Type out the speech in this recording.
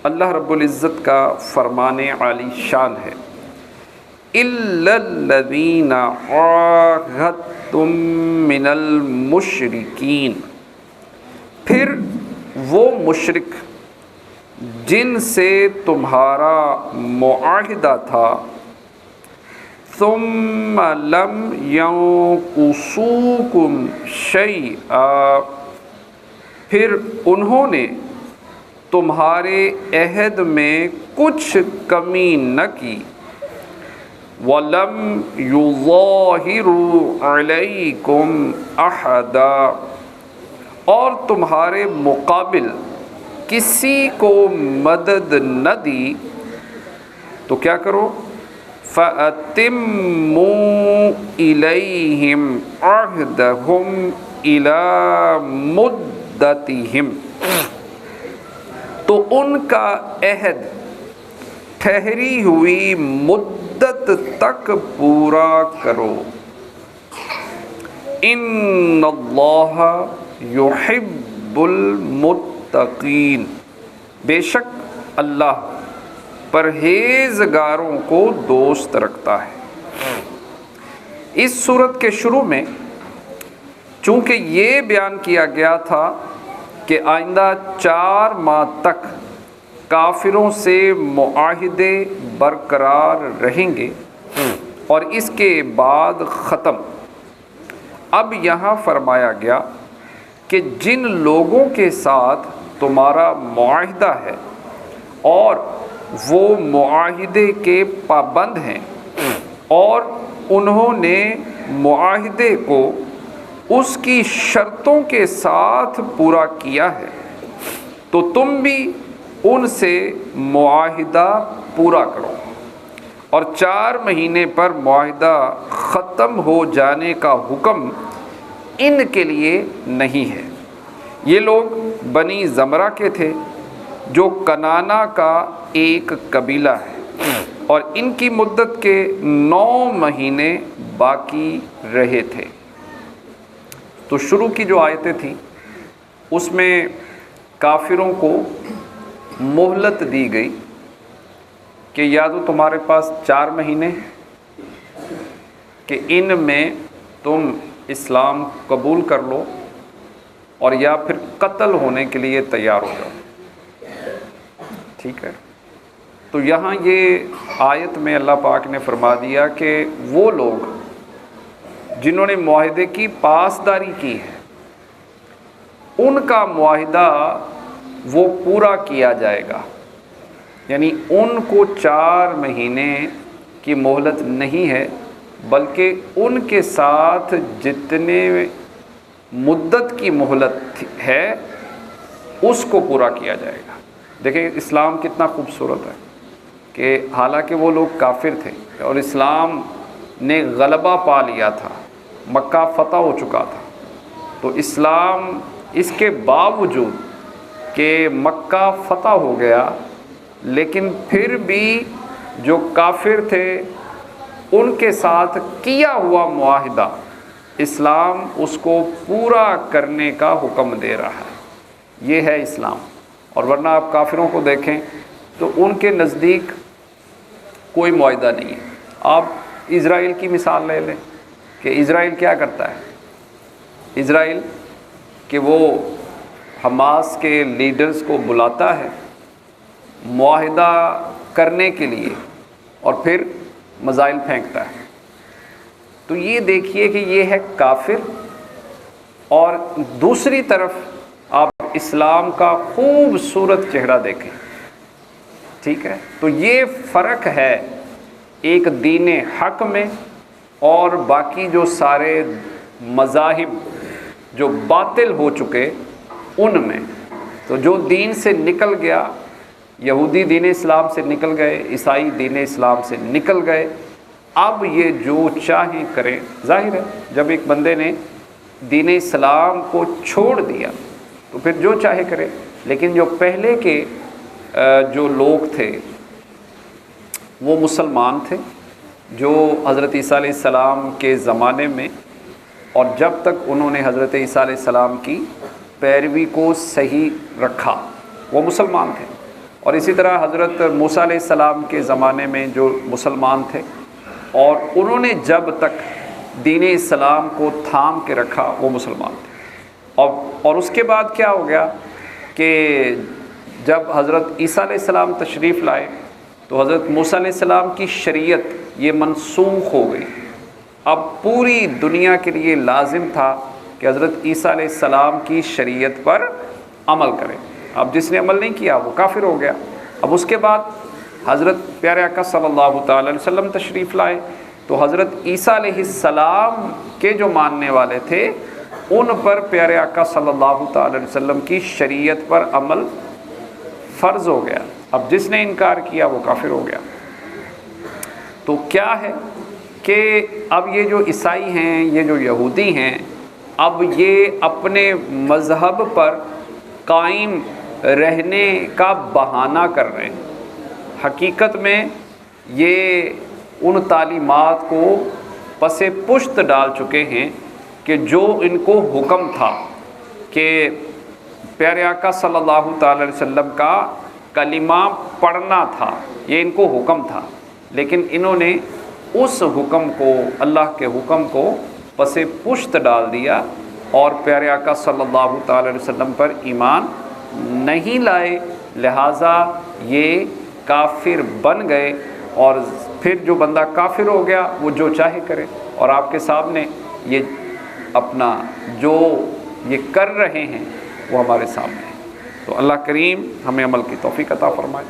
اللہ رب العزت کا فرمان عالی شان ہے، إِلَّا الَّذِينَ عَاهَدتُّم مِّنَ الْمُشْرِكِينَ، پھر وہ مشرک جن سے تمہارا معاہدہ تھا، ثُمَّ لَمْ يَنْقُصُوكُمْ شَيْئًا، پھر انہوں نے تمہارے عہد میں کچھ کمی نہ کی، وَلَمْ يُظَاهِرُوا عَلَيْكُمْ أَحَدًا، اور تمہارے مقابل کسی کو مدد نہ دی، تو کیا کرو؟ فَأَتِمُّوا إِلَيْهِمْ عَهْدَهُمْ إِلَى مُدَّتِهِمْ، تو ان کا عہد ٹھہری ہوئی مدت تک پورا کرو، ان اللہ یحب المتقین، بے شک اللہ پرہیزگاروں کو دوست رکھتا ہے۔ اس سورت کے شروع میں چونکہ یہ بیان کیا گیا تھا کہ آئندہ 4 ماہ تک کافروں سے معاہدے برقرار رہیں گے اور اس کے بعد ختم، اب یہاں فرمایا گیا کہ جن لوگوں کے ساتھ تمہارا معاہدہ ہے اور وہ معاہدے کے پابند ہیں اور انہوں نے معاہدے کو اس کی شرطوں کے ساتھ پورا کیا ہے، تو تم بھی ان سے معاہدہ پورا کرو، اور 4 مہینے پر معاہدہ ختم ہو جانے کا حکم ان کے لیے نہیں ہے۔ یہ لوگ بنی زمرہ کے تھے جو کنانا کا ایک قبیلہ ہے، اور ان کی مدت کے 9 مہینے باقی رہے تھے۔ تو شروع کی جو آیتیں تھیں اس میں کافروں کو مہلت دی گئی کہ یا تو تمہارے پاس 4 مہینے کہ ان میں تم اسلام قبول کر لو اور یا پھر قتل ہونے کے لیے تیار ہو جاؤ، ٹھیک ہے۔ تو یہاں یہ آیت میں اللہ پاک نے فرما دیا کہ وہ لوگ جنہوں نے معاہدے کی پاسداری کی ہے ان کا معاہدہ وہ پورا کیا جائے گا، یعنی ان کو 4 مہینے کی مہلت نہیں ہے بلکہ ان کے ساتھ جتنے مدت کی مہلت ہے اس کو پورا کیا جائے گا۔ دیکھیں اسلام کتنا خوبصورت ہے کہ حالانکہ وہ لوگ کافر تھے اور اسلام نے غلبہ پا لیا تھا، مکہ فتح ہو چکا تھا، تو اسلام اس کے باوجود کہ مکہ فتح ہو گیا لیکن پھر بھی جو کافر تھے ان کے ساتھ کیا ہوا معاہدہ اسلام اس کو پورا کرنے کا حکم دے رہا ہے۔ یہ ہے اسلام، اور ورنہ آپ کافروں کو دیکھیں تو ان کے نزدیک کوئی معاہدہ نہیں ہے۔ آپ اسرائیل کی مثال لے لیں کہ اسرائیل کیا کرتا ہے، اسرائیل کہ وہ حماس کے لیڈرز کو بلاتا ہے معاہدہ کرنے کے لیے اور پھر میزائل پھینکتا ہے۔ تو یہ دیکھیے کہ یہ ہے کافر، اور دوسری طرف آپ اسلام کا خوبصورت چہرہ دیکھیں، ٹھیک ہے۔ تو یہ فرق ہے ایک دین حق میں اور باقی جو سارے مذاہب جو باطل ہو چکے ان میں۔ تو جو دین سے نکل گیا، یہودی دین اسلام سے نکل گئے، عیسائی دین اسلام سے نکل گئے، اب یہ جو چاہیں کریں۔ ظاہر ہے جب ایک بندے نے دین اسلام کو چھوڑ دیا تو پھر جو چاہے کرے، لیکن جو پہلے کے جو لوگ تھے وہ مسلمان تھے جو حضرت عیسیٰ علیہ السلام کے زمانے میں، اور جب تک انہوں نے حضرت عیسیٰ علیہ السلام کی پیروی کو صحیح رکھا وہ مسلمان تھے۔ اور اسی طرح حضرت موسیٰ علیہ السلام کے زمانے میں جو مسلمان تھے اور انہوں نے جب تک دین اسلام کو تھام کے رکھا وہ مسلمان تھے، اور اس کے بعد کیا ہو گیا کہ جب حضرت عیسیٰ علیہ السلام تشریف لائے تو حضرت موسیٰ علیہ السلام کی شریعت یہ منسوخ ہو گئی۔ اب پوری دنیا کے لیے لازم تھا کہ حضرت عیسیٰ علیہ السلام کی شریعت پر عمل کریں۔ اب جس نے عمل نہیں کیا وہ کافر ہو گیا۔ اب اس کے بعد حضرت پیارے آقا صلی اللہ تعالی علیہ وسلم تشریف لائے تو حضرت عیسیٰ علیہ السلام کے جو ماننے والے تھے ان پر پیارے آقا صلی اللہ تعالی علیہ وسلم کی شریعت پر عمل فرض ہو گیا۔ اب جس نے انکار کیا وہ کافر ہو گیا۔ تو کیا ہے کہ اب یہ جو عیسائی ہیں، یہ جو یہودی ہیں، اب یہ اپنے مذہب پر قائم رہنے کا بہانہ کر رہے ہیں۔ حقیقت میں یہ ان تعلیمات کو پس پشت ڈال چکے ہیں کہ جو ان کو حکم تھا کہ پیارے آقا صلی اللہ تعالی علیہ وسلم کا کلمہ پڑھنا تھا، یہ ان کو حکم تھا، لیکن انہوں نے اس حکم کو، اللہ کے حکم کو پس پشت ڈال دیا اور پیارے آقا صلی اللہ تعالی علیہ وسلم پر ایمان نہیں لائے، لہٰذا یہ کافر بن گئے۔ اور پھر جو بندہ کافر ہو گیا وہ جو چاہے کرے، اور آپ کے سامنے یہ اپنا جو یہ کر رہے ہیں وہ ہمارے سامنے ہے۔ تو اللہ کریم ہمیں عمل کی توفیق عطا فرمائے۔